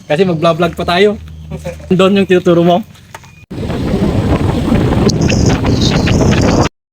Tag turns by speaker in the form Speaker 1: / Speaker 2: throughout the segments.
Speaker 1: Kasi mag-vlog pa tayo. Doon yung tinuturo mo.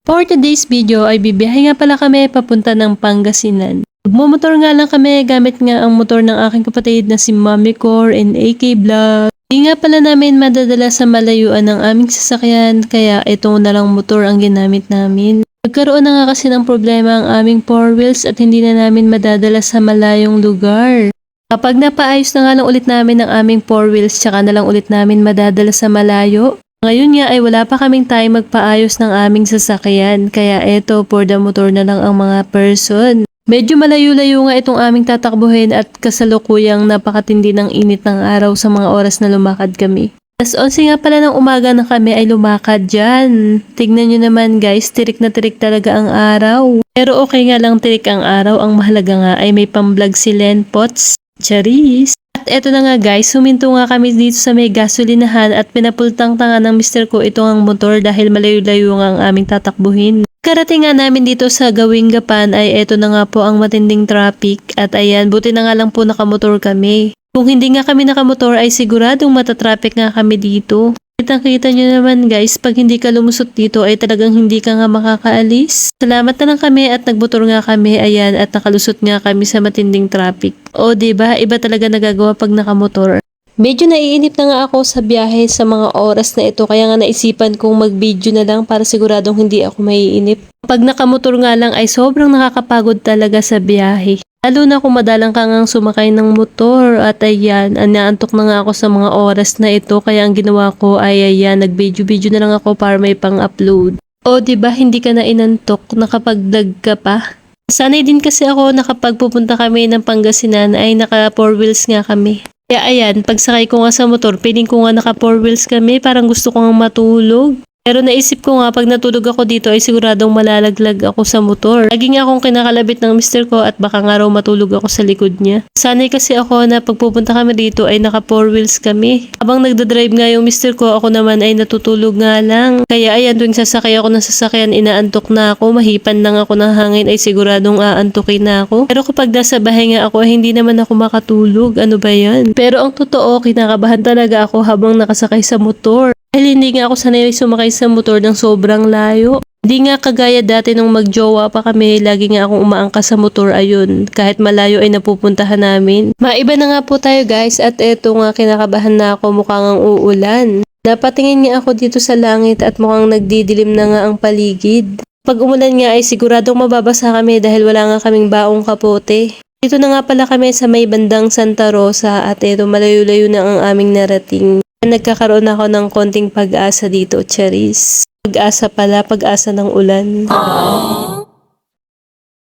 Speaker 2: For today's video ay bibiyahe nga pala kami papunta ng Pangasinan. Magmumotor nga lang kami gamit nga ang motor ng aking kapatid na si Mami Cor and AK Vlog. Hindi nga pala namin madadala sa malayuan ng aming sasakyan kaya ito na lang motor ang ginamit namin. Nagkaroon na nga kasi ng problema ang aming 4 wheels at hindi na namin madadala sa malayong lugar. Kapag napaayos na nga lang ulit namin ang aming 4 wheels tsaka na lang ulit namin madadala sa malayo. Ngayon nga ay wala pa kaming time magpaayos ng aming sasakyan kaya eto for the motor na lang ang mga person. Medyo malayo-layo nga itong aming tatakbuhin at kasalukuyang napakatindi ng init ng araw sa mga oras na lumakad kami. Alas 11 nga pala ng umaga na kami ay lumakad dyan. Tignan nyo naman guys, tirik na tirik talaga ang araw. Pero okay nga lang tirik ang araw, ang mahalaga nga ay may pamblog si Len Potts. Charis! At eto na nga guys, huminto nga kami dito sa may gasolinahan at pinapultang-tanga ng mister ko ito ang motor dahil malayo-layo nga ang aming tatakbuhin. Karating nga namin dito sa Gawing Gapan ay eto na nga po ang matinding traffic at ayan, buti na nga lang po nakamotor kami. Kung hindi nga kami nakamotor ay siguradong matatraffic nga kami dito. Kitang-kita nyo naman guys, pag hindi ka lumusot dito ay talagang hindi ka nga makakaalis. Salamat na lang kami at nagmotor nga kami, ayan, at nakalusot nga kami sa matinding traffic. O diba, iba talaga nagagawa pag nakamotor. Medyo naiinip na nga ako sa biyahe sa mga oras na ito kaya nga naisipan kong mag-video na lang para siguradong hindi ako maiinip. Pag nakamotor nga lang ay sobrang nakakapagod talaga sa biyahe. Lalo na kung madalang ka ngang sumakay ng motor at ayan, naantok na nga ako sa mga oras na ito kaya ang ginawa ko ay ayan, nag-video-video na lang ako para may pang-upload. O diba hindi ka na inantok, nakapag-vlog ka pa? Sanay din kasi ako na kapag pupunta kami ng Pangasinan ay naka 4 wheels nga kami. Kaya ayan, pagsakay ko nga sa motor, piling ko nga naka 4 wheels kami, parang gusto ko nga matulog. Pero naisip ko nga pag natulog ako dito ay siguradong malalaglag ako sa motor. Lagi nga akong kinakalabit ng mister ko at baka nga raw matulog ako sa likod niya. Sanay kasi ako na pagpupunta kami dito ay naka 4 wheels kami. Habang nagdadrive nga yung mister ko, ako naman ay natutulog nga lang. Kaya ayan, tuwing sasakay ako ng sasakyan, inaantok na ako. Mahipan lang ako ng hangin ay siguradong aantukin na ako. Pero kapag nasa bahay nga ako ay hindi naman ako makatulog. Ano ba yan? Pero ang totoo, kinakabahan talaga ako habang nakasakay sa motor. Dahil hindi nga ako sanay sumakay sa motor ng sobrang layo. Hindi nga kagaya dati nung magjowa pa kami, lagi nga akong umaangkas sa motor ayun. Kahit malayo ay napupuntahan namin. Maiba na nga po tayo guys at eto nga kinakabahan na ako mukhang uulan. Napatingin nga ako dito sa langit at mukhang nagdidilim na nga ang paligid. Pag umulan nga ay siguradong mababasa kami dahil wala nga kaming baong kapote. Dito na nga pala kami sa may bandang Santa Rosa at eto malayo-layo na ang aming narating. Nagkakaroon ako ng konting pag-asa dito, Charis. Pag-asa pala, pag-asa ng ulan.